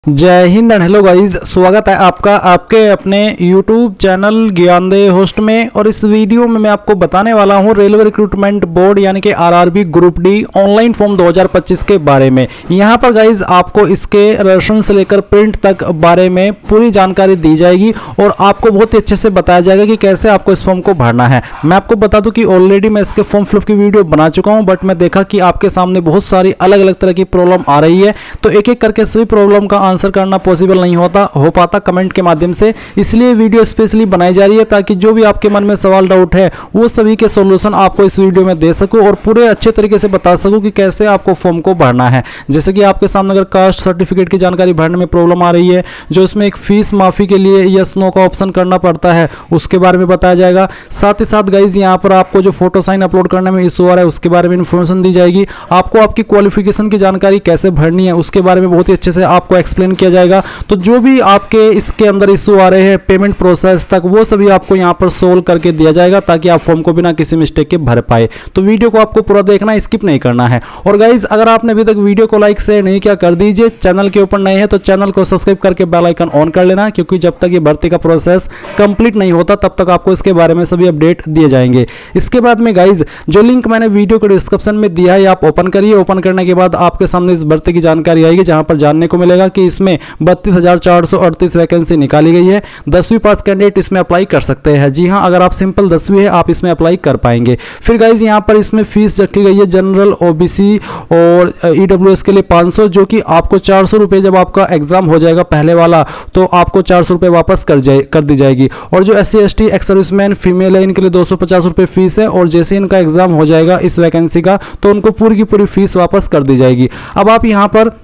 जय Hind and hello guys, स्वागत है आपका आपके अपने YouTube चैनल ज्ञानदेव होस्ट में। और इस वीडियो में मैं आपको बताने वाला हूं रेलवे रिक्रूटमेंट बोर्ड यानी कि RRB group D online form 2025 के बारे में। यहां पर गाइस आपको इसके रजिस्ट्रेशन से लेकर प्रिंट तक बारे में पूरी जानकारी दी जाएगी और आपको बहुत ही अच्छे से बताया जाएगा कि कैसे आपको इस फॉर्म को भरना है। मैं आपको बता दूं कि ऑलरेडी मैं इसके फॉर्म फिलअप की वीडियो बना चुका हूँ, बट मैं देखा कि आपके सामने बहुत सारी अलग अलग तरह की प्रॉब्लम आ रही है, तो एक एक करके सभी प्रॉब्लम का आंसर करना पॉसिबल नहीं हो पाता कमेंट के माध्यम से। इसलिए वीडियो स्पेशली बनाई जा रही है ताकि जो भी आपके मन में सवाल डाउट है वो सभी के सॉल्यूशन आपको इस वीडियो में दे सकूं और पूरे अच्छे तरीके से बता सकूं कि कैसे आपको फॉर्म को भरना है। जैसे कि आपके सामने अगर कास्ट सर्टिफिकेट की जानकारी भरने में प्रॉब्लम आ रही है, जो इसमें एक फीस माफी के लिए यस नो का ऑप्शन करना पड़ता है, उसके बारे में बताया जाएगा। साथ ही साथ गाइज यहाँ पर आपको जो फोटो साइन अपलोड करने में इशू आ रहा है उसके बारे में इंफॉर्मेशन दी जाएगी। आपको आपकी क्वालिफिकेशन की जानकारी कैसे भरनी है उसके बारे में बहुत ही अच्छे से आपको एक्सप्लेन किया जाएगा। तो जो भी आपके इसके अंदर इशू आ रहे हैं पेमेंट प्रोसेस तक, वो सभी आपको यहां पर सोल्व करके दिया जाएगा ताकि आप फॉर्म को बिना किसी मिस्टेक के भर पाए। तो वीडियो को आपको पूरा देखना है, स्किप नहीं करना है। और गाइज अगर आपने अभी तक वीडियो को लाइक शेयर नहीं किया कर दीजिए। चैनल के ऊपर नए हैं तो चैनल को सब्सक्राइब करके बेल आइकन ऑन कर लेना, क्योंकि जब तक ये भर्ती का प्रोसेस कंप्लीट नहीं होता तब तक आपको इसके बारे में सभी अपडेट दिए जाएंगे। इसके बाद में गाइज जो लिंक मैंने वीडियो के डिस्क्रिप्शन में दिया है आप ओपन करिए। ओपन करने के बाद आपके सामने इस भर्ती की जानकारी आएगी, जहां पर जानने को मिलेगा कि इसमें 32,438 वैकेंसी निकाली गई है। 10वीं पास कैंडिडेट इसमें अप्लाई कर सकते हैं। जी हां, अगर आप सिंपल 10वीं है आप इसमें अप्लाई कर पाएंगे। फिर गाइज यहां पर इसमें फीस रखी गई है जनरल, ओबीसी और ईडब्ल्यूएस के लिए 500, जो कि आपको 400 रुपये जब आपका एग्जाम हो जाएगा पहले वाला तो आपको 400 रुपये वापस कर दी जाएगी। और जो SC ST ex serviceman female है इनके लिए 250 रुपये फीस है, और जैसे इनका एग्जाम हो जाएगा इस वैकेंसी का तो उनको पूरी की पूरी फीस वापस कर दी जाएगी। अब आप यहाँ पर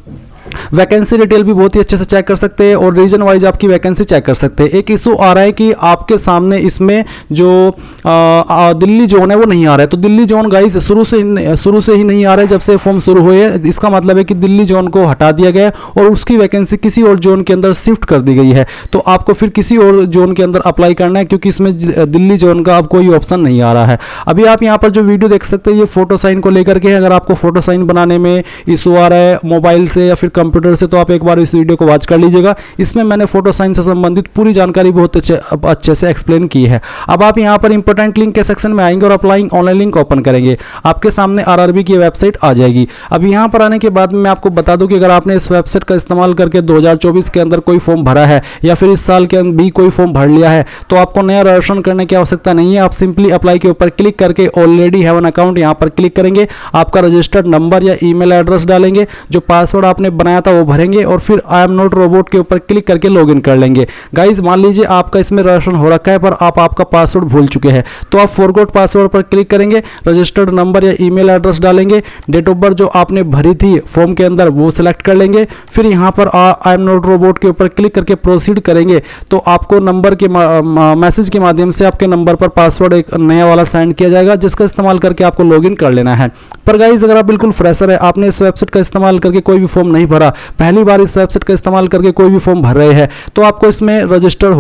वैकेंसी डिटेल भी बहुत ही अच्छे से चेक कर सकते हैं और रीजन वाइज आपकी वैकेंसी चेक कर सकते हैं। एक इशू आ रहा है कि आपके सामने इसमें जो दिल्ली जोन है वो नहीं आ रहा है, तो दिल्ली जोन गाइज शुरू से ही नहीं आ रहा है जब से फॉर्म शुरू हुए। इसका मतलब है कि दिल्ली जोन को हटा दिया गया और उसकी वैकेंसी किसी और जोन के अंदर शिफ्ट कर दी गई है। तो आपको फिर किसी और जोन के अंदर अप्लाई करना है, क्योंकि इसमें दिल्ली जोन का अब कोई ऑप्शन नहीं आ रहा है। अभी आप यहाँ पर जो वीडियो देख सकते हैं ये फोटो साइन को लेकर के, अगर आपको फोटो साइन बनाने में इशू आ रहा है मोबाइल से या फिर कंप्यूटर से, तो आप एक बार इस वीडियो को वॉच कर लीजिएगा। इसमें मैंने फोटो साइन से संबंधित पूरी जानकारी बहुत अच्छे से एक्सप्लेन की है। अब आप यहां पर इंपॉर्टेंट लिंक के सेक्शन में आएंगे और अप्लाइंग ऑनलाइन लिंक ओपन करेंगे, आपके सामने आरआरबी की वेबसाइट आ जाएगी। अब यहां पर आने के बाद मैं आपको बता दूं कि अगर आपने इस वेबसाइट का इस्तेमाल करके 2024 के अंदर कोई फॉर्म भरा है या फिर इस साल के अंदर भी कोई फॉर्म भर लिया है तो आपको नया रजिस्ट्रेशन करने की आवश्यकता नहीं है। आप सिंपली अप्लाई के ऊपर क्लिक करके ऑलरेडी हैव एन अकाउंट यहां पर क्लिक करेंगे, आपका रजिस्टर्ड नंबर या ईमेल एड्रेस डालेंगे, जो पासवर्ड आपने बनाया था वो भरेंगे और फिर आई एम नॉट रोबोट के ऊपर क्लिक करके लॉगिन कर लेंगे। गाइज मान लीजिए आपका इसमें रजिस्ट्रेशन हो रखा है पर आप आपका पासवर्ड भूल चुके हैं, तो आप फॉरगॉट पासवर्ड पर क्लिक करेंगे, रजिस्टर्ड नंबर या ईमेल एड्रेस डालेंगे, डेट ऑफ बर्थ जो आपने भरी थी फॉर्म के अंदर वो सिलेक्ट कर लेंगे। फिर यहाँ पर आई एम नॉट रोबोट के ऊपर क्लिक करके प्रोसीड करेंगे तो आपको नंबर के मैसेज के माध्यम से आपके नंबर पर पासवर्ड एक नया वाला सेंड किया जाएगा, जिसका इस्तेमाल करके आपको लॉगिन कर लेना है। पर गाइज अगर आप बिल्कुल फ्रेशर है, आपने इस वेबसाइट का इस्तेमाल करके कोई भी फॉर्म नहीं भरा, पहली बार इस वेबसाइट का इस्तेमाल करके कोई भी फॉर्म भर रहे हैं, तो आपको इसमें रजिस्टर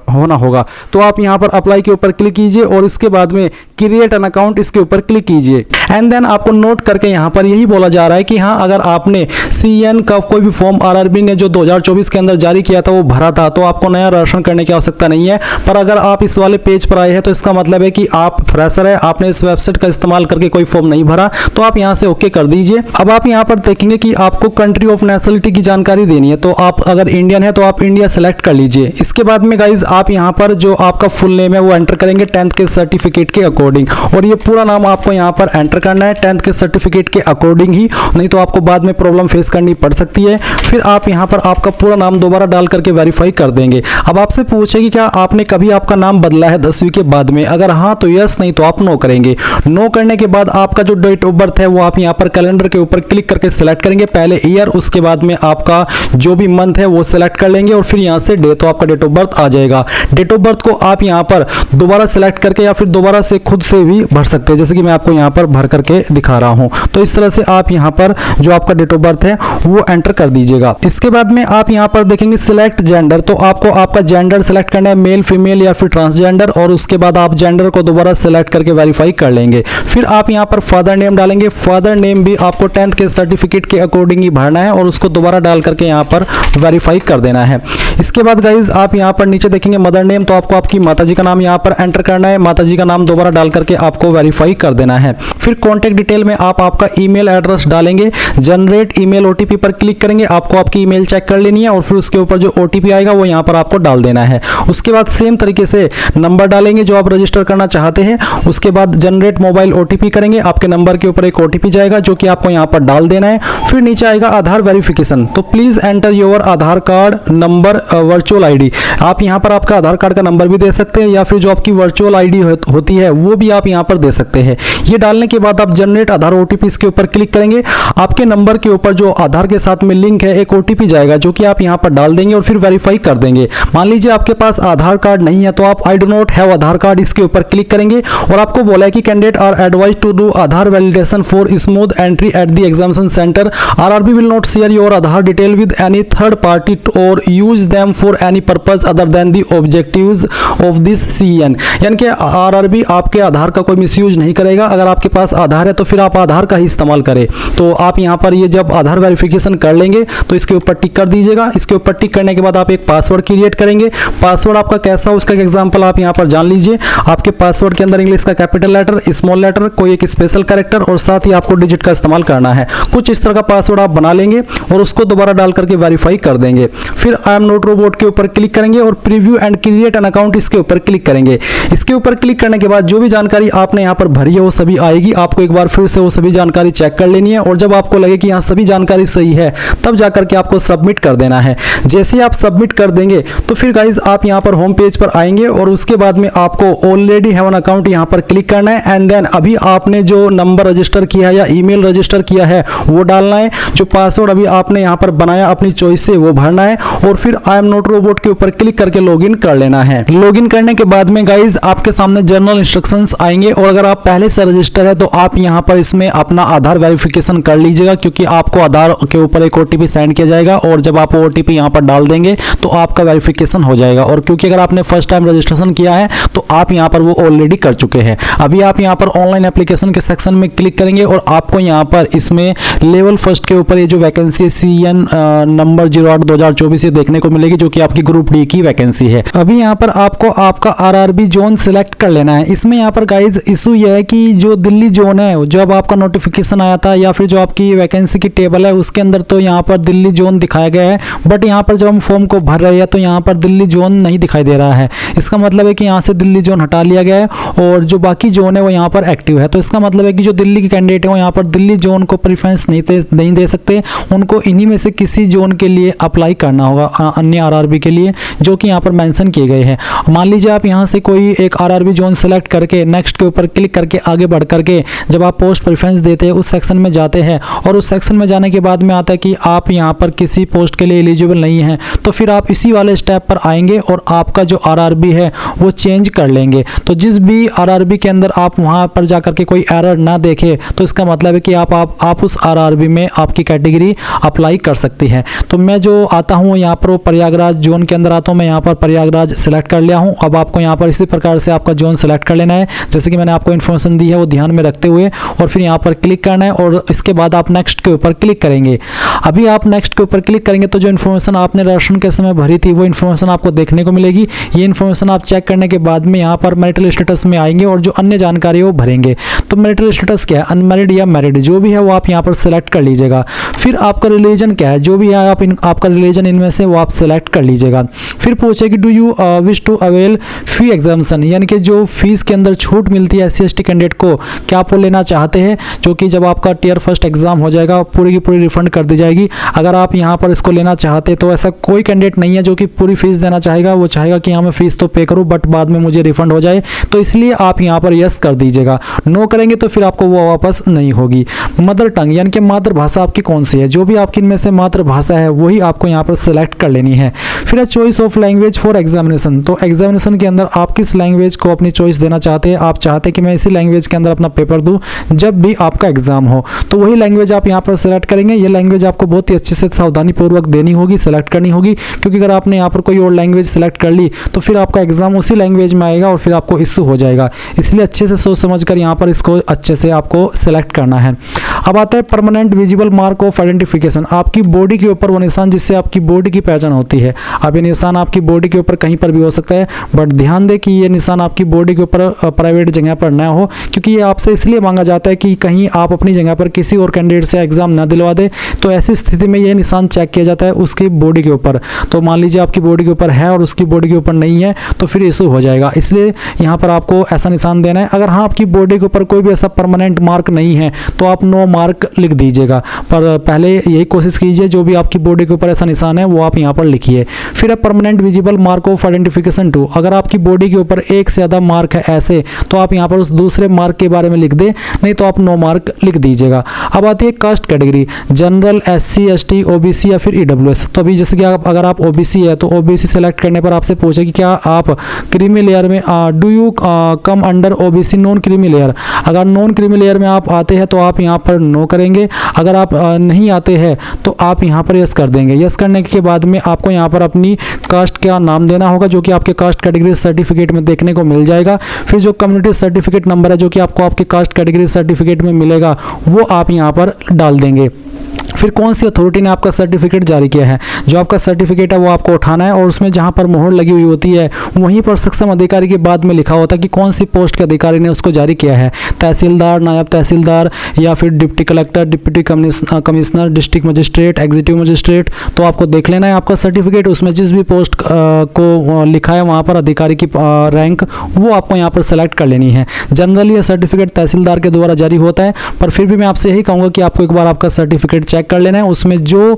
होना होगा। तो आप यहां पर अप्लाई के ऊपर क्लिक कीजिए और इसके बाद में क्रिएट एन अकाउंट इसके ऊपर क्लिक कीजिए। एंड देन आपको नोट करके यहां पर यही बोला जा रहा है कि हाँ, अगर आपने CN का कोई भी फॉर्म आरआरबी ने जो 2024 के अंदर जारी किया था वो भरा था तो आपको नया रजिस्ट्रेशन करने की आवश्यकता नहीं है। पर अगर आप इस वाले पेज पर आए हैं तो इसका मतलब है कि आप फ्रेशर है, आपने इस वेबसाइट का इस्तेमाल करके कोई फॉर्म नहीं भरा, तो आप यहां से ओके कर दीजिए। अब आप यहां पर देखेंगे कि आपको कंट्री ऑफ नेशनलिटी की जानकारी देनी है, तो आप अगर इंडियन है तो आप इंडिया सेलेक्ट कर लीजिए। इसके बाद में गाइज आप यहां पर जो आपका फुल नेम है वो एंटर करेंगे 10th के सर्टिफिकेट के अकॉर्डिंग, और ये पूरा नाम आपको यहां पर एंटर करना है 10th के सर्टिफिकेट के अकॉर्डिंग ही, नहीं तो आपको बाद में प्रॉब्लम फेस करनी पड़ सकती है। फिर आप यहां पर आपका पूरा नाम दोबारा डाल करके वेरीफाई कर देंगे। अब आपसे पूछे कि क्या आपने कभी आपका नाम बदला है 10वीं के बाद में, अगर हाँ तो यस, नहीं तो आप नो करेंगे। नो करने के बाद आपका जो डेट ऑफ बर्थ है वो आप यहां पर कैलेंडर के ऊपर क्लिक करके सिलेक्ट करेंगे, पहले ईयर उसके बाद में आपका जो भी मंथ है वो सिलेक्ट कर लेंगे और फिर यहां से डे, तो आपका डेट ऑफ बर्थ आ जाएगा। डेट ऑफ बर्थ को आप यहां पर दोबारा सिलेक्ट करके या फिर दोबारा से खुद खुद से भी भर सकते हैं, जैसे कि मैं आपको यहाँ पर भर करके दिखा रहा हूँ। तो इस तरह से आप यहाँ पर जो आपका डेट ऑफ बर्थ है वो एंटर कर दीजिएगा। इसके बाद में आप यहाँ पर देखेंगे सिलेक्ट जेंडर, तो आपको आपका जेंडर सेलेक्ट करना है, मेल फीमेल या फिर ट्रांसजेंडर, और उसके बाद आप जेंडर को दोबारा सेलेक्ट करके वेरीफाई कर लेंगे। फिर आप यहाँ पर फादर नेम डालेंगे। फादर नेम भी आपको 10th के सर्टिफिकेट के अकॉर्डिंग ही भरना है और उसको दोबारा डाल करके यहाँ पर वेरीफाई कर देना है। इसके बाद गाइज आप यहाँ पर नीचे देखेंगे मदर नेम, तो आपको आपकी माताजी का नाम यहाँ पर एंटर करना है। माताजी का नाम दोबारा डाल करके आपको वेरीफाई कर देना है। फिर कॉन्टैक्ट डिटेल में आप आपका ईमेल एड्रेस डालेंगे, जनरेट ईमेल ओटीपी पर क्लिक करेंगे। आपको आपकी ईमेल चेक कर लेनी है और फिर उसके ऊपर जो ओटीपी आएगा वो यहाँ पर आपको डाल देना है। उसके बाद सेम तरीके से नंबर डालेंगे जो आप रजिस्टर करना चाहते हैं। उसके बाद जनरेट मोबाइल ओटीपी करेंगे, आपके नंबर के ऊपर एक ओटीपी जाएगा जो कि आपको यहाँ पर डाल देना है। फिर नीचे आएगा आधार वेरिफिकेशन, तो please enter your Aadhaar card number virtual ID. आप यहाँ पर आपका आधार कार्ड का नंबर भी दे सकते हैं या फिर जो आपकी वर्चुअल आईडी होती है वो भी आप यहाँ पर दे सकते हैं। ये डालने के बाद आप जनरेट आधार ओटीपी इसके ऊपर क्लिक करेंगे। आपके नंबर के ऊपर जो आधार के साथ में लिंक है एक ओटीपी जाएगा जो कि आप यहाँ पर डाल देंगे और फिर वेरीफाई कर देंगे। मान लीजिए आपके पास आधार कार्ड नहीं है तो आप I do not have Aadhaar card इसके ऊपर क्लिक करेंगे और आपको बोला है कि candidate are advised to do Aadhaar validation for smooth entry at the examination centre. RRB will not share your Aadhaar detail with any third party और use them for any purpose other than the objectives of this CEN. यानी कि RRB आपके आधार का कोई misuse नहीं करेगा। अगर आपके पास आधार है तो फिर आप आधार का ही इस्तेमाल करें। तो आप यहाँ पर ये जब आधार वेरिफिकेशन कर लेंगे तो इसके ऊपर टिक कर दीजिएगा। इसके ऊपर टिक करने के बाद आप एक पासवर्ड क्रिएट करेंगे। पासवर्ड आपका कैसा हो उसका एग्जांपल आप यहाँ पर जान लीजिए। आपके पासवर्ड के अंदर इंग्लिश का कैपिटल लेटर, स्मॉल लेटर, कोई एक स्पेशल कैरेक्टर और साथ ही आपको डिजिट का इस्तेमाल करना है। कुछ इस तरह का पासवर्ड आप बना लेंगे और उसको दोबारा डाल करके वेरीफाई कर देंगे। फिर आई एम नॉट रोबोट के ऊपर क्लिक करेंगे और preview and create an account इसके ऊपर क्लिक करेंगे। इसके ऊपर क्लिक करने के बाद जो भी जानकारी आपने यहाँ पर भरी है वो सभी आएगी। आपको एक बार फिर से वो सभी जानकारी चेक कर लेनी है और जब आपको लगे कि यहाँ सभी जानकारी सही है तब जाकर के आपको सबमिट कर देना है। जैसे ही आप सबमिट कर देंगे तो फिर गाइज आप यहाँ पर होम पेज पर आएंगे और उसके बाद में आपको ऑलरेडी हैव एन अकाउंट यहाँ पर क्लिक करना है एंड देन अभी आपने जो नंबर रजिस्टर किया है या ईमेल रजिस्टर किया है वो डालना है। जो पासवर्ड अभी आपने यहाँ पर बनाया अपनी चॉइस से वो भरना है और फिर आई एम नॉट रोबोट के ऊपर क्लिक करके लॉगिन कर लेना है। लॉगिन करने के बाद में गाइज आपके सामने जनरल इंस्ट्रक्शंस आएंगे और अगर आप पहले से रजिस्टर है तो आप यहाँ पर इसमें अपना आधार वेरिफिकेशन कर लीजिएगा क्योंकि आपको आधार के ऊपर एक ओटीपी सेंड किया जाएगा और जब आप ओटीपी यहाँ पर डाल देंगे तो आपका वेरिफिकेशन हो जाएगा। और क्योंकि अगर आपने फर्स्ट टाइम रजिस्ट्रेशन किया है तो आप यहाँ पर वो ऑलरेडी कर चुके हैं। अभी आप यहाँ पर ऑनलाइन एप्लीकेशन के सेक्शन में क्लिक करेंगे और आपको यहाँ पर इसमें लेवल फर्स्ट के ऊपर ये जो वैकेंसी है CN नंबर 08/2024 ये देखने को मिलेगी जो कि आपकी ग्रुप डी की वैकेंसी है। अभी यहाँ पर आपको आपका RRB जोन सिलेक्ट कर लेना है। इसमें यहाँ पर गाइज इशू यह है कि जो दिल्ली जोन है जब आपका नोटिफिकेशन आया था या फिर जो आपकी वैकेंसी की टेबल है उसके अंदर तो यहाँ पर दिल्ली जोन दिखाया गया है, बट यहाँ पर जब हम फॉर्म को भर रहे हैं तो यहाँ पर दिल्ली जोन नहीं दिखाई दे रहा है। इसका मतलब है कि यहाँ से दिल्ली जोन हटा लिया गया है और जो बाकी जोन है वो यहाँ पर एक्टिव है। तो इसका मतलब है कि जो दिल्ली के कैंडिडेट है वो यहाँ पर दिल्ली जोन को प्रेफरेंस नहीं दे सकते, उनको इन्हीं में से किसी जोन के लिए अप्लाई करना होगा अन्य RRB के लिए जो कि यहाँ पर मेंशन किए गए हैं। मान लीजिए आप यहाँ से कोई एक RRB जोन सेलेक्ट करके नेक्स्ट के ऊपर क्लिक करके आगे बढ़ करके जब आप पोस्ट प्रेफरेंस देते हैं उस सेक्शन में जाते हैं और उस सेक्शन में जाने के बाद में आता है कि आप यहाँ पर किसी पोस्ट के लिए एलिजिबल नहीं हैं, तो फिर आप इसी वाले स्टेप पर आएंगे और आपका जो RRB है वो चेंज कर लेंगे। तो जिस भी RRB के अंदर आप वहाँ पर जाकर के कोई एरर ना देखे तो इसका मतलब है कि आप उस RRB में आपकी कैटेगरी अप्लाई कर सकती है। तो मैं जो आता हूँ यहाँ पर वो प्रयागराज जोन के अंदर आता हूँ, मैं यहाँ पर प्रयागराज सेलेक्ट कर लिया हूँ। अब आपको यहाँ पर इसी प्रकार से आपका जोन सेलेक्ट कर लेना है जैसे कि मैंने आपको इन्फॉर्मेशन दी है वो ध्यान में रखते हुए, और फिर यहाँ पर क्लिक करना है और इसके बाद आप नेक्स्ट के ऊपर क्लिक करेंगे। अभी आप नेक्स्ट के ऊपर क्लिक करेंगे तो जो इन्फॉर्मेशन आपने राशन के समय भरी थी वो इन्फॉर्मेशन आपको देखने को मिलेगी। ये इन्फॉर्मेशन आप चेक करने के बाद में यहाँ पर मैरिटल स्टेटस में आएंगे और जो अन्य जानकारी है वो भरेंगे। तो मैरिटल स्टेटस क्या है, अनमैरिड या मैरिड जो भी है वो आप यहाँ पर सेलेक्ट कर लीजिएगा। फिर आपका रिलीजन क्या है, जो भी है आपका रिलीजन इनमें से वो आप सेलेक्ट कर लीजिएगा। फिर पूछे कि do you wish to avail fee exemption, यानी कि जो फीस के अंदर छूट मिलती है SC/ST कैंडिडेट को, क्या आप वो लेना चाहते हैं, जो कि जब आपका टियर फर्स्ट एग्जाम हो जाएगा पूरी की पूरी रिफंड कर दी जाएगी। अगर आप यहाँ पर इसको लेना चाहते तो ऐसा कोई कैंडिडेट नहीं है जो कि पूरी फीस देना चाहेगा, वो चाहेगा कि हाँ मैं फीस तो पे करूँ बट बाद में मुझे रिफंड हो जाए, तो इसलिए आप यहाँ पर यस कर दीजिएगा। नो करेंगे तो फिर आपको वो वापस नहीं होगी। मदर टंग यानी कि मातृभाषा आपकी कौन सी है, जो भी आपकी इनमें से मातृभाषा है वही आपको यहाँ पर सेलेक्ट कर लेनी है। फिर है choice of language for examination, तो एग्जामिनेशन के अंदर आप किस लैंग्वेज को अपनी चॉइस देना चाहते हैं, आप चाहते हैं कि मैं इसी लैंग्वेज के अंदर अपना पेपर दूं जब भी आपका एग्जाम हो, तो वही लैंग्वेज आप यहाँ पर सेलेक्ट करेंगे। ये लैंग्वेज आपको बहुत ही अच्छे से सावधानी पूर्वक देनी होगी, सेलेक्ट करनी होगी, क्योंकि अगर आपने यहाँ पर कोई और लैंग्वेज सेलेक्ट कर ली तो फिर आपका एग्जाम उसी लैंग्वेज में आएगा और फिर आपको इश्यू हो जाएगा। इसलिए अच्छे से सोच समझ कर यहाँ पर इसको अच्छे से आपको सेलेक्ट करना है। अब आता है permanent visible mark of identification, आपकी बॉडी के ऊपर वो निशान जिससे आपकी बॉडी की पहचान होती है। अब ये निशान आपकी बॉडी के ऊपर कहीं पर भी हो सकता है, बट ध्यान दें कि ये निशान आपकी बॉडी के ऊपर प्राइवेट जगह पर ना हो, क्योंकि ये आपसे इसलिए मांगा जाता है कि कहीं आप अपनी जगह पर किसी और कैंडिडेट से एग्जाम ना दिलवा दे, तो ऐसी स्थिति में ये निशान चेक किया जाता है उसकी बॉडी के ऊपर। तो मान लीजिए आपकी बॉडी के ऊपर है और उसकी बॉडी के ऊपर नहीं है, तो फिर इशू हो जाएगा। इसलिए यहाँ पर आपको ऐसा निशान देना है। अगर हाँ आपकी बॉडी के ऊपर कोई भी ऐसा परमानेंट मार्क नहीं है तो आप नो मार्क लिख दीजिएगा, पर पहले यही कोशिश कीजिए जो भी आपकी बॉडी के ऊपर ऐसा निशान है वो आप यहाँ पर लिखिए। फिर है permanent visible mark of identification two, अगर आपकी बॉडी के ऊपर एक से ज़्यादा मार्क है ऐसे, तो आप यहाँ पर उस दूसरे मार्क के बारे में लिख दें, नहीं तो आप नो मार्क लिख दीजिएगा। अब आती है caste category, general, SC, ST, OBC या फिर EWS। तो अभी जैसे कि अगर आप OBC है तो OBC सेलेक्ट करने पर आपसे पूछे कि क्या आप क्रीमी लेयर में do you come under OBC non creamy layer. अगर नॉन क्रीमी लेयर में आप आते हैं तो आप यहाँ पर नो करेंगे, अगर आप नहीं आते हैं तो आप यहाँ पर यस कर देंगे। यस करने के बाद में आपको यहाँ पर अपनी कास्ट का नाम देना होगा जो कि आपके कास्ट कैटेगरी सर्टिफिकेट में देखने को मिल जाएगा। फिर जो कम्युनिटी सर्टिफिकेट नंबर है जो कि आपको आपके कास्ट कैटेगरी सर्टिफिकेट में मिलेगा वो आप यहाँ पर डाल देंगे। फिर कौन सी अथॉरिटी ने आपका सर्टिफिकेट जारी किया है, जो आपका सर्टिफिकेट है वो आपको उठाना है और उसमें जहां पर मोहर लगी हुई होती है वहीं पर सक्षम अधिकारी के बाद में लिखा होता है कि कौन सी पोस्ट के अधिकारी ने उसको जारी किया है, तहसीलदार, नायब तहसीलदार या फिर deputy collector, deputy commissioner, district magistrate, executive magistrate. तो आपको देख लेना है आपका सर्टिफिकेट, उसमें जिस भी पोस्ट को लिखा है वहाँ पर अधिकारी की रैंक वो आपको यहाँ पर सेलेक्ट कर लेनी है। जनरली यह सर्टिफिकेट तहसीलदार के द्वारा जारी होता है, पर फिर भी मैं आपसे यही कहूँगा कि आपको एक बार आपका सर्टिफिकेट चेक कर लेना है, उसमें जो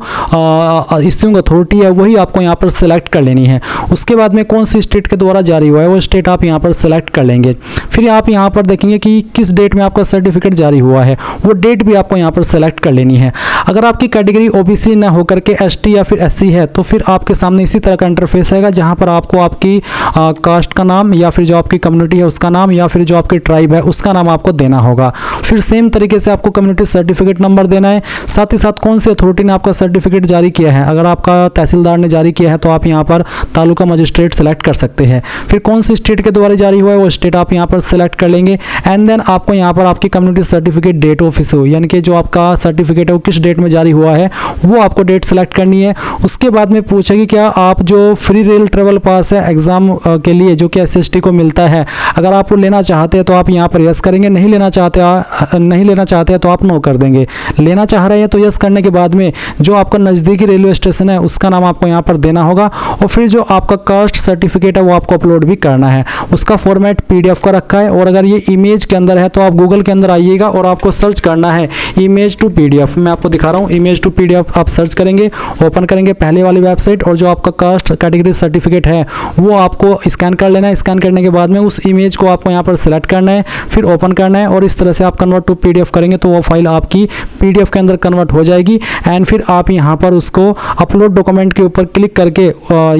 इश्यूइंग अथॉरिटी है वही आपको यहाँ पर सेलेक्ट कर लेनी है। उसके बाद में कौन सी स्टेट के द्वारा जारी हुआ है वो स्टेट आप यहाँ पर सेलेक्ट कर लेंगे। फिर आप यहाँ पर देखेंगे कि किस डेट में आपका सर्टिफिकेट जारी हुआ है, वो डेट भी आपको यहाँ पर सेलेक्ट कर लेनी है। अगर आपकी कैटेगरी OBC न होकर के ST या फिर SC है तो फिर आपके सामने इसी तरह का इंटरफेस आएगा जहाँ पर आपको आपकी कास्ट का नाम या फिर जो आपकी कम्युनिटी है उसका नाम या फिर जो आपकी ट्राइब है उसका नाम आपको देना होगा। फिर सेम तरीके से आपको कम्युनिटी सर्टिफिकेट नंबर देना है, साथ ही साथ कौन सी अथॉरिटी ने आपका सर्टिफिकेट जारी किया है। अगर आपका तहसीलदार ने जारी किया है तो आप यहाँ पर तालुका मजिस्ट्रेट सेलेक्ट कर सकते हैं। फिर कौन सी स्टेट के द्वारा जारी हुआ है वो स्टेट आप यहाँ पर सेलेक्ट कर लेंगे। एंड देन आपको यहाँ पर आपकी community certificate date of issue यानी कि जो आपका सर्टिफिकेट है वो किस डेट में जारी हुआ है वो आपको डेट सेलेक्ट करनी है। उसके बाद में पूछेगी क्या आप जो फ्री रेल ट्रेवल पास है एग्जाम के लिए जो कि SC/ST को मिलता है, अगर आप वो लेना चाहते हैं तो आप यहाँ पर यस करेंगे, नहीं लेना चाहते हैं तो आप नो कर देंगे। लेना चाह रहे हैं तो यस करने के बाद में जो आपका नज़दीकी रेलवे स्टेशन है उसका नाम आपको यहाँ पर देना होगा और फिर जो आपका कास्ट सर्टिफिकेट है वो आपको अपलोड भी करना है। उसका फॉर्मेट PDF का रखा है और अगर ये इमेज के अंदर है तो आप गूगल के अंदर आइएगा और आपको सर्च करना है इमेज टू PDF। मैं आपको दिखा रहा हूँ, इमेज टू PDF आप सर्च करेंगे, ओपन करेंगे पहले वाली वेबसाइट और जो आपका कास्ट कैटेगरी सर्टिफिकेट है वो आपको स्कैन कर लेना है। स्कैन करने के बाद में उस इमेज को आपको यहाँ पर सेलेक्ट करना है, फिर ओपन करना है और इस तरह से आप कन्वर्ट टू PDF करेंगे तो वो फाइल आपकी PDF के अंदर कन्वर्ट हो जाएगी। एंड फिर आप यहाँ पर उसको अपलोड डॉक्यूमेंट के ऊपर क्लिक करके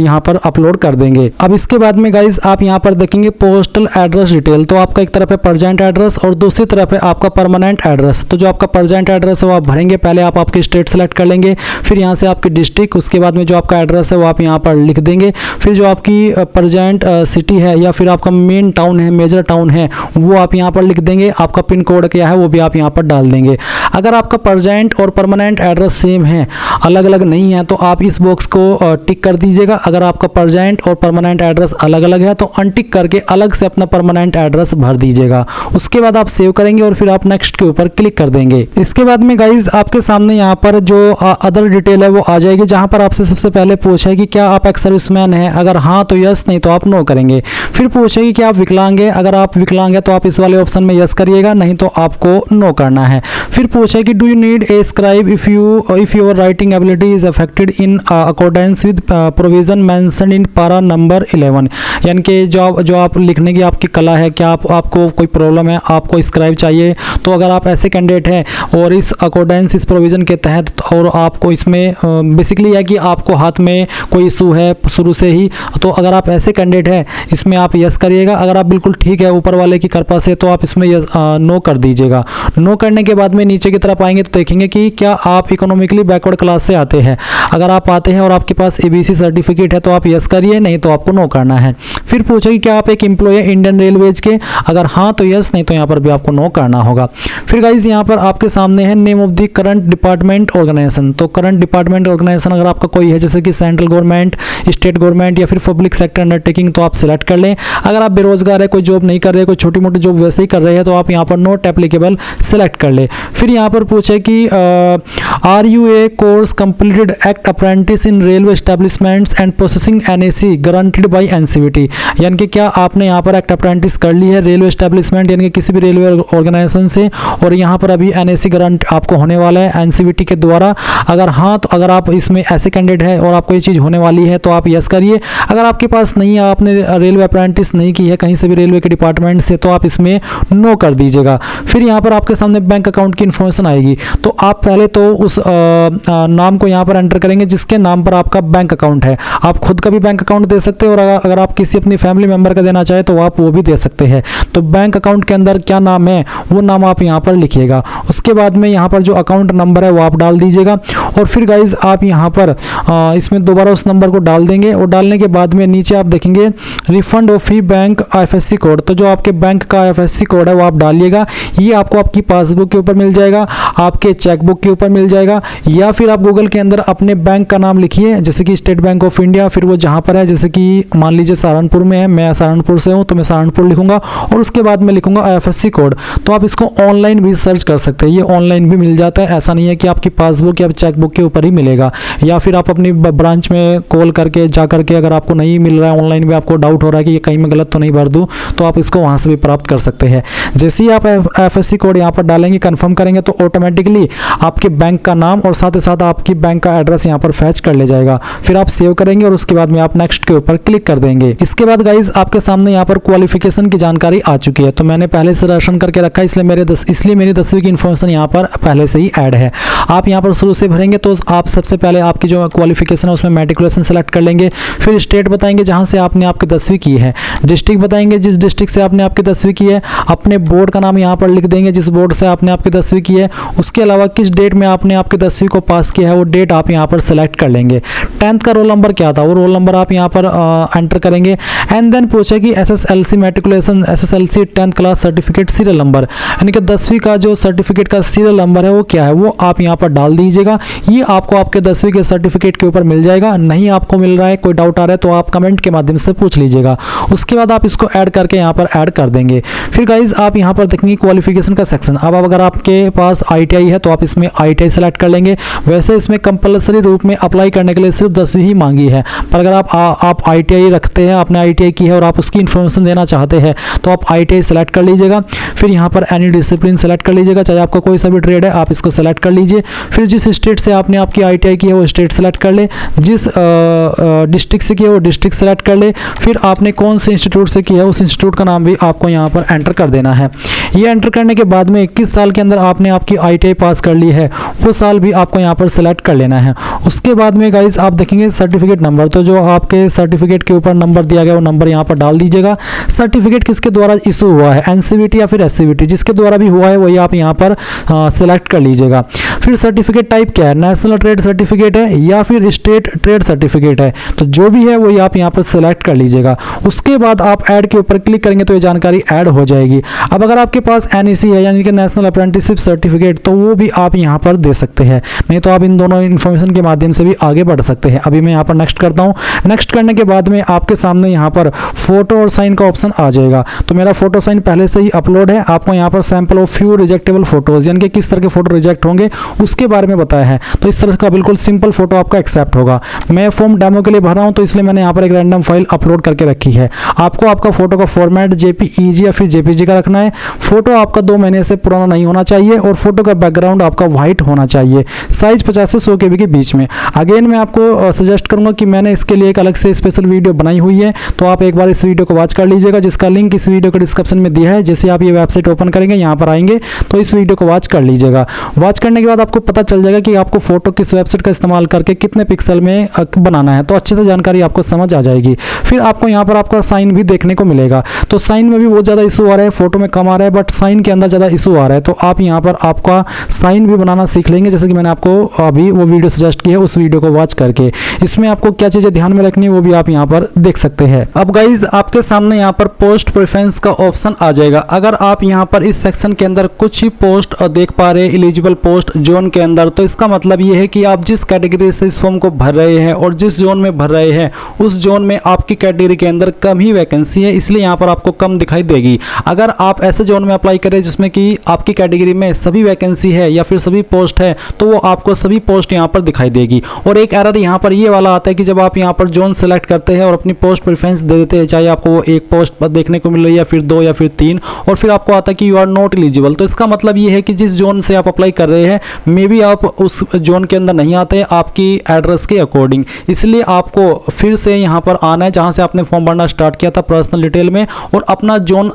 यहाँ पर अपलोड कर देंगे। अब इसके बाद में गाइज आप यहाँ पर देखेंगे पोस्टल एड्रेस डिटेल, तो आपका एक तरफ है प्रेजेंट एड्रेस और दूसरी तरफ है आपका परमानेंट एड्रेस। तो जो आपका प्रेजेंट एड्रेस है वो आप भरेंगे, पहले आप आपकी स्टेट सेलेक्ट कर लेंगे, फिर यहाँ से आपकी डिस्ट्रिक्ट, उसके बाद में जो आपका एड्रेस है वो आप यहाँ पर लिख देंगे, फिर जो आपकी प्रेजेंट सिटी है या फिर आपका मेन टाउन है, मेजर टाउन है वो आप यहाँ पर लिख देंगे, आपका पिन कोड क्या है वो भी आप यहाँ पर डाल देंगे। अगर आपका प्रेजेंट और परमानेंट एड्रेस सेम है, अलग अलग नहीं है, तो आप इस बॉक्स को टिक कर दीजिएगा। अगर आपका प्रेजेंट और परमानेंट एड्रेस अलग अलग है तो अनटिक करके अलग से अपना परमानेंट एड्रेस भर दीजिएगा। उसके बाद आप सेव करेंगे और फिर आप नेक्स्ट के ऊपर क्लिक कर देंगे। इसके बाद में गाइज आपके सामने यहाँ पर जो अदर डिटेल है वो आ जाएगी, जहाँ पर आपसे सबसे पहले पूछेगी कि क्या आप एक्स सर्विसमैन हैं, अगर हाँ तो यस, नहीं तो आप नो करेंगे। फिर पूछेगी कि आप विकलांग हैं, अगर आप विकलांग हैं तो आप इस वाले ऑप्शन में यस करिएगा, नहीं तो आपको नो करना है। फिर पूछेगी do you need a scribe if your writing ability is affected in accordance with provision mentioned in para number 11, यानी कि जो आप लिखने की आपकी कला है, क्या आपको कोई प्रॉब्लम है, आपको स्क्राइब चाहिए, तो अगर आप ऐसे कैंडिडेट हैं और इस अकॉर्डेंस इस प्रोविज़न के तहत और आपको इसमें बेसिकली है कि आपको हाथ में कोई इशू है शुरू से ही, तो अगर आप ऐसे कैंडिडेट हैं इसमें आप यस करिएगा। अगर आप बिल्कुल ठीक है ऊपर वाले की कृपा से तो आप इसमें नो कर दीजिएगा। नो करने के बाद में नीचे की तरफ आएंगे तो देखेंगे कि क्या आप इकोनॉमिकली बैकवर्ड क्लास से आते हैं। अगर आप आते हैं और आपके पास ABC सर्टिफिकेट है तो आप यस करिए, नहीं तो आपको नो करना है। फिर पूछेगी क्या आप एक एम्प्लॉय है इंडियन रेलवेज के, अगर हाँ तो यस, नहीं तो यहाँ पर भी आपको नो करना होगा। फिर गाइज यहाँ पर आपके सामने है name of the current department organisation. तो करंट डिपार्टमेंट ऑर्गेनाइजेशन अगर आपका कोई है जैसे कि सेंट्रल गवर्नमेंट, स्टेट गवर्नमेंट या फिर पब्लिक सेक्टर अंडरटेकिंग, तो आप सिलेक्ट कर लें। अगर आप बेरोजगार है, कोई जॉब नहीं कर रहे, कोई छोटी मोटी जॉब वैसे ही कर रहे हैं, तो आप यहाँ पर नॉट एप्लीकेबल सिलेक्ट कर ले। फिर यहाँ पर पूछे कि are you a course completed act apprentice in railway establishments and processing NAC guaranteed by NCVT, यानी कि क्या आपने यहाँ पर एक्ट अप्रेंटिस कर ली है रेलवे एस्टेब्लिशमेंट यानी कि किसी भी रेलवे ऑर्गेनाइजेशन से, और यहाँ पर अभी NAC गारंट आपको होने वाला है NCVT के द्वारा। अगर हाँ तो अगर आप इसमें ऐसे कैंडिडेट है और आपको ये चीज़ होने वाली है तो आप यस करिए। अगर आपके पास नहीं है, आपने रेलवे अप्रेंटिस नहीं की है कहीं से भी रेलवे के डिपार्टमेंट से, तो आप इसमें नो कर दीजिएगा। फिर यहाँ पर आपके सामने बैंक अकाउंट की इन्फॉर्मेशन आएगी, तो आप पहले तो उस नाम को यहाँ पर एंटर करेंगे जिसके नाम पर आपका बैंक अकाउंट है। आप खुद का भी बैंक अकाउंट दे सकते हैं और अगर आप किसी अपनी फैमिली मेंबर का देना चाहे तो आप वो भी दे सकते हैं। तो बैंक अकाउंट के अंदर क्या नाम है वो नाम आप यहाँ पर लिखिएगा। उसके बाद में यहाँ पर जो अकाउंट नंबर है वो आप डाल दीजिएगा, और फिर गाइज आप यहाँ पर इसमें दोबारा उस नंबर को डाल देंगे, और डालने के बाद में नीचे आप देखेंगे refund of fee bank IFSC code. तो जो आपके बैंक का IFSC कोड है वो आप डालिएगा। ये आपको आपकी पासबुक के ऊपर मिल जाएगा, आपके चेकबुक के ऊपर मिल जाएगा, या फिर आप गूगल के अंदर अपने बैंक का नाम लिखिए जैसे कि स्टेट बैंक ऑफ इंडिया, फिर वो जहाँ पर है, जैसे कि मान लीजिए सहारनपुर में है, मैं सहारनपुर से हूँ तो मैं सहारनपुर लिखूंगा, और उसके बाद मैं लिखूंगा IFSC कोड। तो आप इसको ऑनलाइन भी सर्च कर सकते हैं, ये ऑनलाइन भी मिल जाता है। ऐसा नहीं है कि आपकी पासबुक या चेकबुक के ऊपर ही मिलेगा, या फिर आप अपनी ब्रांच में कॉल करके जा करके अगर आपको नहीं मिल रहा है ऑनलाइन भी, आपको डाउट हो रहा है कि ये कहीं मैं गलत तो नहीं भर दूँ, तो आप इसको वहाँ से भी प्राप्त कर सकते हैं। जैसे ही आप IFSC कोड यहाँ पर डालेंगे, कंफर्म करेंगे, तो ऑटोमेटिकली आपके बैंक का नाम और साथ ही साथ आपकी बैंक का एड्रेस यहाँ पर फैच कर ले जाएगा। फिर आप सेव करेंगे और उसके बाद में आप नेक्स्ट के ऊपर क्लिक कर देंगे। इसके बाद गाइज आपके सामने यहाँ पर क्वालिफिकेशन की जानकारी आ चुकी है। तो मैंने पहले से राशन करके रखा है, इसलिए मेरी 10वीं की इन्फॉर्मेशन यहाँ पर पहले से ही ऐड है। आप यहाँ पर शुरू से भरेंगे तो आप सबसे पहले आपकी जो क्वालिफिकेशन है उसमें मैट्रिकुलेशन सेलेक्ट कर लेंगे। फिर स्टेट बताएंगे जहाँ से आपने आपकी 10वीं की है, डिस्ट्रिक्ट बताएंगे जिस डिस्ट्रिक्ट से आपने आपकी 10वीं की है, अपने बोर्ड का नाम यहाँ पर लिख देंगे जिस बोर्ड से आपने आपकी 10वीं की है, उसके अलावा किस डेट में आपने आपकी 10वीं को पास किया है वो डेट आप यहाँ पर सेलेक्ट कर लेंगे। 10th का रोल नंबर क्या था वो रोल नंबर आप यहाँ पर एंटर करेंगे। एंड देन पूछेगी SSLC matriculation, SSLC 10th class certificate serial number, यानी कि 10वीं का जो सर्टिफिकेट का सीरियल नंबर है वो क्या है वो आप यहाँ पर डाल दीजिएगा। ये आपको आपके 10वीं के सर्टिफिकेट के ऊपर मिल जाएगा। नहीं आपको मिल रहा है, कोई डाउट आ रहा है तो आप कमेंट के माध्यम से पूछ लीजिएगा। उसके बाद आप इसको ऐड करके यहाँ पर ऐड कर देंगे। फिर गाइज आप यहाँ पर देखेंगे क्वालिफिकेशन का सेक्शन। अब अगर आपके पास ITI है तो आप इसमें ITI सेलेक्ट कर लेंगे। वैसे इसमें कंपलसरी रूप में अप्लाई करने के लिए सिर्फ 10वीं ही मांगी है, पर अगर आप ITI रखते हैं, आपने ITI की है और आप उसकी इन्फॉर्मेशन देना चाहते हैं तो आप ITI सेलेक्ट कर लीजिएगा। फिर यहाँ पर एनी डिसिप्लिन सेलेक्ट कर लीजिएगा, चाहे आपका कोई सा भी ट्रेड है आप इसको सेलेक्ट कर लीजिए। फिर जिस स्टेट से आपने आपकी ITI की है वो स्टेट सेलेक्ट कर ले, जिस डिस्ट्रिक्ट से की है वो डिस्ट्रिक्ट सेलेक्ट कर ले। फिर आपने कौन से इंस्टीट्यूट से किया है उस इंस्टीट्यूट का नाम भी आपको यहाँ पर एंटर कर देना है। ये एंटर करने के बाद में 21 साल के अंदर आपने आपकी ITI पास कर ली है वो साल भी आपको यहाँ पर सेलेक्ट कर लेना है। उसके बाद में गाइज आप देखेंगे सर्टिफिकेट नंबर, तो जो आपके सर्टिफिकेट के ऊपर नंबर दिया गया वो नंबर यहाँ पर डाल दीजिएगा। सर्टिफिकेट किसके द्वारा इशू हुआ है, NCVT या फिर SCVT, जिसके द्वारा भी हुआ है वही आप यहाँ पर सेलेक्ट कर लीजिएगा। फिर सर्टिफिकेट टाइप क्या है, नेशनल ट्रेड सर्टिफिकेट है या फिर स्टेट ट्रेड सर्टिफिकेट है, तो जो भी है वही आप यहाँ पर सेलेक्ट कर लीजिएगा। उसके बाद आप ऐड के ऊपर क्लिक करेंगे तो ये जानकारी ऐड हो जाएगी। अब अगर आपके पास NEC है यानी कि नेशनल अप्रेंटिसशिप सर्टिफिकेट, तो वो भी आप यहाँ पर दे सकते हैं, नहीं तो आप इन दोनों इन्फॉर्मेशन के माध्यम से भी आगे बढ़ सकते हैं। अभी मैं यहाँ पर नेक्स्ट करता हूँ। नेक्स्ट करने के बाद में आपके सामने यहाँ पर फोटो और साइन का ऑप्शन आ जाएगा। तो मेरा फोटो साइन पहले से ही अपलोड है, आपको यहाँ पर सैंपल ऑफ फ्यू रिजेक्टेबल फोटोज यानी कि किस तरह के फोटो रिजेक्ट होंगे उसके बारे में बताया है। तो इस तरह का बिल्कुल सिंपल फोटो आपका एक्सेप्ट होगा। मैं फॉर्म डेमो के लिए भर रहा हूँ तो इसलिए मैंने यहाँ पर एक रैंडम फाइल अपलोड करके रखी है। आपको आपका फोटो का फॉर्मेट JPEG या फिर JPG का रखना है। फोटो आपका 2 महीने से पुराना नहीं होना चाहिए और फोटो का बैकग्राउंड आपका व्हाइट हाइट होना चाहिए, साइज 50 से 100 KB के बीच में। अगेन मैं आपको सजेस्ट करूंगा कि मैंने इसके लिए एक अलग से स्पेशल वीडियो बनाई हुई है, तो आप एक बार इस वीडियो को वॉच कर लीजिएगा, जिसका लिंक इस वीडियो के डिस्क्रिप्शन में दिया है। जैसे आप ये वेबसाइट ओपन करेंगे, यहाँ पर आएंगे तो इस वीडियो को वॉच कर लीजिएगा। वॉच करने के बाद आपको पता चल जाएगा कि आपको फोटो किस वेबसाइट का इस्तेमाल करके कितने पिक्सल में बनाना है, तो अच्छे से जानकारी आपको समझ आ जाएगी। फिर आपको यहाँ पर आपका साइन भी देखने को मिलेगा, तो साइन में भी बहुत ज़्यादा इशू आ रहा है, फोटो में कम आ रहा है, बट साइन के अंदर ज़्यादा इशू आ रहा है। तो आप यहाँ पर आपका साइन भी बनाना सीख लेंगे, जैसे कि मैंने आपको अभी वो वीडियो सजेस्ट की है, उस वीडियो को वॉच करके। इसमें आपको क्या चीज़ें ध्यान में रखनी है वो भी आप यहाँ पर देख सकते हैं। अब गाइज आपके सामने यहाँ पर पोस्ट प्रेफरेंस का ऑप्शन आ जाएगा। अगर आप यहाँ पर इस सेक्शन के अंदर कुछ ही पोस्ट देख पा रहे हैं एलिजिबल पोस्ट जोन के अंदर, तो इसका मतलब ये है कि आप जिस कैटेगरी से इस फॉर्म को भर रहे हैं और जिस जोन में भर रहे हैं उस जोन में आपकी कैटेगरी के अंदर कम ही वैकेंसी है, इसलिए यहाँ पर आपको कम दिखाई देगी। अगर आप ऐसे जोन में अप्लाई करें जिसमें कि आपकी कैटेगरी में सभी वैकेंसी है या फिर सभी पोस्ट है, तो वो आपको सभी पोस्ट यहाँ पर दिखाई देगी। और एक एरर यहाँ पर ये वाला आता है कि जब आप यहाँ पर जोन सेलेक्ट करते हैं और अपनी पोस्ट प्रेफरेंस दे देते हैं, चाहे आपको वो एक पोस्ट देखने को मिल रही है या फिर 2 या फिर 3, और फिर आपको आता है कि यू आर नॉट एलिजिबल, तो इसका मतलब ये है कि जिस जोन से आप अप्लाई कर रहे हैं मे बी आप उस जोन के अंदर नहीं आते आपकी एड्रेस के अकॉर्डिंग, इसलिए आपको फिर से यहाँ पर आना है जहाँ से आपने फॉर्म भरना स्टार्ट किया था पर्सनल डिटेल में, और अपना जोन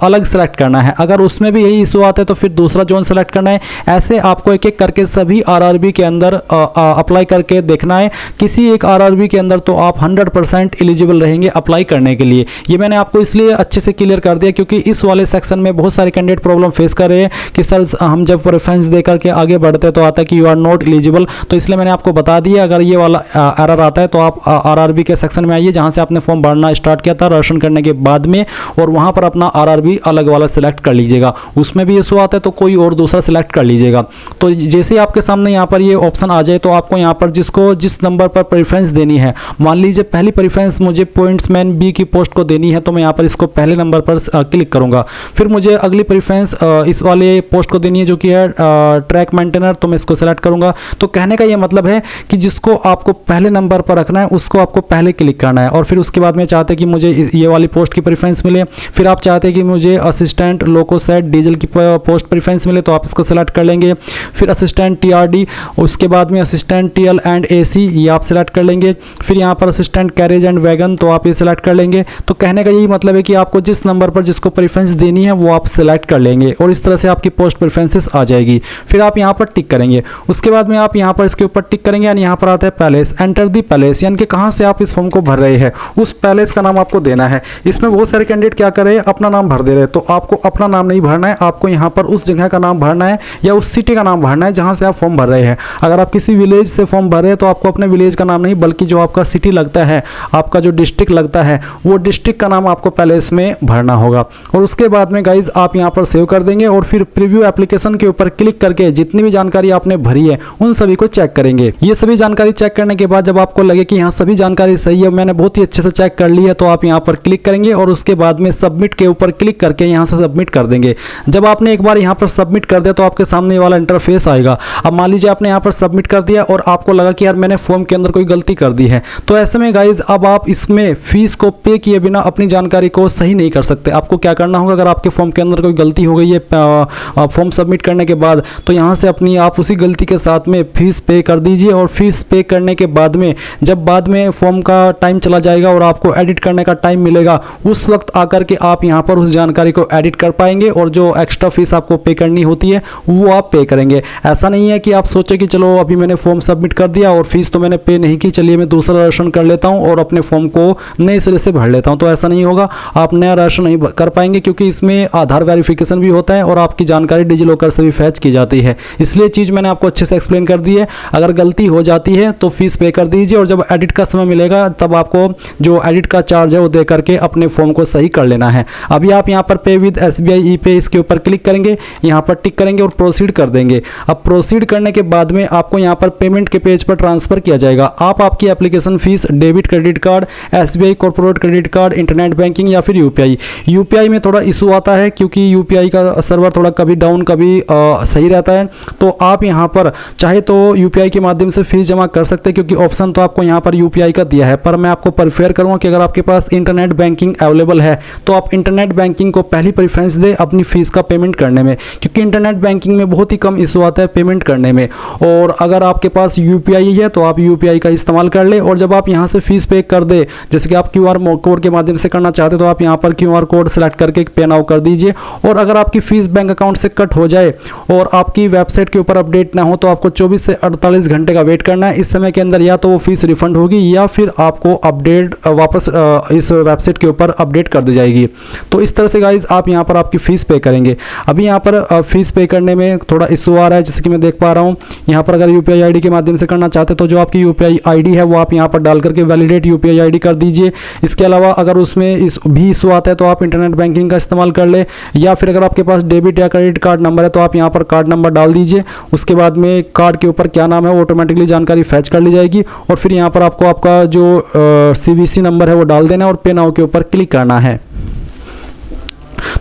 अलग सेलेक्ट करना है। अगर उसमें भी यही इशू आता है तो फिर दूसरा जोन सेलेक्ट करना है। ऐसे आपको एक एक करके सभी आरआरबी के अंदर अप्लाई करके देखना है। किसी एक आरआरबी के अंदर तो आप 100% एलिजिबल रहेंगे अप्लाई करने के लिए। ये मैंने आपको इसलिए अच्छे से क्लियर कर दिया क्योंकि इस वाले सेक्शन में बहुत सारे कैंडिडेट प्रॉब्लम फेस कर रहे हैं कि सर हम जब प्रेफरेंस दे करके आगे बढ़ते हैं तो आता है कि यू आर नॉट एलिजिबल, तो इसलिए मैंने आपको बता दिया अगर ये वाला एरर आता है तो आप आरआरबी के सेक्शन में आइए जहाँ से आपने फॉर्म भरना स्टार्ट किया था रजिस्ट्रेशन करने के बाद में, और वहाँ पर अपना आरआरबी अलग वाला सिलेक्ट कर लीजिएगा। उसमें भी इशू आता है तो कोई और दूसरा सिलेक्ट कर लीजिएगा। तो जैसे आपके सामने यहाँ पर ये ऑप्शन आ जाए तो आपको यहाँ पर जिस नंबर पर प्रेफरेंस देनी है, मान लीजिए पहली प्रेफरेंस मुझे पॉइंट्समैन बी की पोस्ट को देनी है, तो मैं यहाँ पर इसको पहले नंबर पर क्लिक करूँगा। फिर मुझे अगली प्रेफरेंस इस वाले पोस्ट को देनी है जो कि है ट्रैक मेंटेनर, तो मैं इसको सेलेक्ट करूँगा। तो कहने का ये मतलब है कि जिसको आपको पहले नंबर पर रखना है उसको आपको पहले क्लिक करना है, और फिर उसके बाद में चाहते हैं कि मुझे ये वाली पोस्ट की प्रेफरेंस मिले। फिर आप चाहते हैं कि मुझे असिस्टेंट लोकोसेट डीजल की पोस्ट प्रेफरेंस मिले, तो आप इसको सेलेक्ट कर लेंगे। फिर असिस्टेंट टीआरडी, उसके बाद में असिस्टेंट टीएल एंड एसी, ये आप सेलेक्ट कर लेंगे। फिर यहाँ पर असिस्टेंट कैरेज एंड वैगन, तो आप ये सेलेक्ट कर लेंगे। तो कहने का यही मतलब है कि आपको जिस नंबर पर जिसको प्रेफरेंस देनी है वो आप सेलेक्ट कर लेंगे, और इस तरह से आपकी पोस्ट प्रेफरेंसेस आ जाएगी। फिर आप यहाँ पर टिक करेंगे। उसके बाद में आप यहाँ पर इसके ऊपर टिक करेंगे, यानी यहाँ पर आता है पैलेस, एंटर दी पैलेस, यानी कि कहाँ से आप इस फॉर्म को भर रहे हैं उस पैलेस का नाम आपको देना है। इसमें बहुत सारे कैंडिडेट क्या कर रहे हैं, अपना नाम भर दे रहे हैं, तो आपको अपना नाम नहीं भरना है, आपको यहाँ पर उस जगह का नाम भरना है या उस सिटी का नाम भरना है जहाँ से आप फॉर्म भर रहे हैं। अगर आप किसी विलेज से फॉर्म भर रहे हैं तो आपको अपने विलेज का नाम नहीं, बल्कि जो आपका सिटी लगता है, आपका जो डिस्ट्रिक्ट लगता है, वो डिस्ट्रिक्ट का नाम आपको पहले इसमें भरना होगा। और उसके बाद में गाइज आप यहाँ पर सेव कर देंगे, और फिर प्रीव्यू एप्लीकेशन के ऊपर क्लिक करके जितनी भी जानकारी आपने भरी है उन सभी को चेक करेंगे। ये सभी जानकारी चेक करने के बाद जब आपको लगे कि यहाँ सभी जानकारी सही है, मैंने बहुत ही अच्छे से चेक कर ली है, तो आप यहाँ पर क्लिक करेंगे और उसके बाद में सबमिट के ऊपर क्लिक करके यहाँ से सबमिट कर देंगे। जब आपने एक बार यहाँ पर सबमिट कर दिया तो आपके सामने वाला इंटरफेस आएगा। अब मान लीजिए आपने यहाँ पर सबमिट कर दिया और आपको लगा कि यार मैंने फॉर्म के अंदर कोई गलती कर दी है, तो ऐसे में गाइज अब आप इसमें फीस को पे किए बिना अपनी जानकारी को सही नहीं कर सकते। आपको क्या करना होगा, अगर आपके फॉर्म के अंदर कोई गलती हो गई है फॉर्म सबमिट करने के बाद, तो यहाँ से अपनी आप उसी गलती के साथ में फीस पे कर दीजिए। और फीस पे करने के बाद में जब बाद में फॉर्म का टाइम चला जाएगा और आपको एडिट करने का टाइम मिलेगा, उस वक्त आकर के आप यहाँ पर उस जानकारी को एडिट कर पाएंगे, और जो एक्स्ट्रा फीस आपको पे करनी होती है वो आप पे करेंगे। ऐसा नहीं है कि आप सोचे कि चलो अभी मैंने फॉर्म सबमिट कर दिया और फीस तो मैंने पे नहीं की, चलिए मैं दूसरा रजिस्ट्रेशन कर लेता हूँ और अपने फॉर्म को नए सिरे से भर लेता हूँ, तो ऐसा नहीं होगा। आप नया रजिस्ट्रेशन नहीं कर पाएंगे क्योंकि इसमें आधार वेरिफिकेशन भी होता है और आपकी जानकारी डिजिलॉकर से भी फैच की जाती है। इसलिए चीज़ मैंने आपको अच्छे से एक्सप्लेन कर दी है। अगर गलती हो जाती है तो फीस पे कर दीजिए, और जब एडिट का समय मिलेगा तब आपको जो एडिट का चार्ज है वो दे करके अपने फॉर्म को सही कर लेना है। अभी आप यहाँ पर पे विद SBI ई पे इसके ऊपर क्लिक करेंगे, यहाँ पर टिक करेंगे और प्रोसीड कर देंगे। अब प्रोसीड करने के बाद में आपको यहाँ पर पेमेंट के पेज पर ट्रांसफर किया जाएगा। आप आपकी application fees debit credit card, SBI corporate credit card, internet banking या फिर यूपीआई में थोड़ा इशू आता है क्योंकि यूपीआई का सर्वर थोड़ा कभी डाउन कभी सही रहता है, तो आप यहाँ पर चाहे तो यूपीआई के माध्यम से फीस जमा कर सकते हैं क्योंकि ऑप्शन तो आपको यहाँ पर यूपीआई का दिया है। पर मैं आपको प्रेफर करूँगा कि अगर आपके पास इंटरनेट बैंकिंग अवेलेबल है तो आप इंटरनेट बैंकिंग को पहली प्रेफरेंस दें अपनी फीस का पेमेंट करने में, क्योंकि इंटरनेट बैंकिंग में बहुत ही कम इशू इशू आता है पेमेंट करने में। और अगर आपके पास यूपीआई है तो आप यूपीआई का इस्तेमाल कर ले, और जब आप यहाँ से फीस पे कर दे, जैसे कि आप क्यूआर कोड के माध्यम से करना चाहते तो आप यहाँ पर क्यूआर कोड सेलेक्ट करके पे नाउ कर दीजिए। और अगर आपकी फीस बैंक अकाउंट से कट हो जाए और आपकी वेबसाइट के ऊपर अपडेट ना हो तो आपको 24 से 48 घंटे का वेट करना है। इस समय के अंदर या तो वो फीस रिफंड होगी या फिर आपको अपडेट वापस इस वेबसाइट के ऊपर अपडेट कर दी जाएगी। तो इस तरह से गाइज आप यहाँ पर आपकी फ़ीस पे करेंगे। अभी यहाँ पर फ़ीस पे करने में थोड़ा इशू आ रहा है, जैसे कि मैं देख पा रहा हूँ। यहाँ पर अगर यूपीआई आईडी के माध्यम से करना चाहते तो जो आपकी यूपीआई आईडी है वो आप यहाँ पर डाल करके वैलिडेट यूपीआई आईडी कर दीजिए। इसके अलावा अगर उसमें भी इशू आता है तो आप इंटरनेट बैंकिंग का इस्तेमाल कर ले, या फिर अगर आपके पास डेबिट या क्रेडिट कार्ड नंबर है तो आप यहाँ पर कार्ड नंबर डाल दीजिए। उसके बाद में कार्ड के ऊपर क्या नाम है वो ऑटोमेटिकली जानकारी फैच कर ली जाएगी, और फिर यहाँ पर आपको आपका जो सीवीसी नंबर है वो डाल देना है और पे नाउ के ऊपर क्लिक करना है।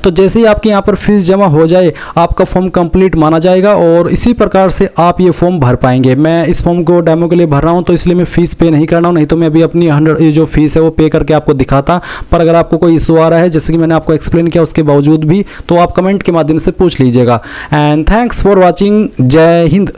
तो जैसे ही आपके यहाँ पर फीस जमा हो जाए आपका फॉर्म कंप्लीट माना जाएगा, और इसी प्रकार से आप ये फॉर्म भर पाएंगे। मैं इस फॉर्म को डेमो के लिए भर रहा हूँ तो इसलिए मैं फ़ीस पे नहीं कर रहा हूँ, नहीं तो मैं अभी अपनी 100 ये जो फीस है वो पे करके आपको दिखाता। पर अगर आपको कोई इशू आ रहा है जैसे कि मैंने आपको एक्सप्लेन किया उसके बावजूद भी, तो आप कमेंट के माध्यम से पूछ लीजिएगा। And thanks for watching. जय हिंद।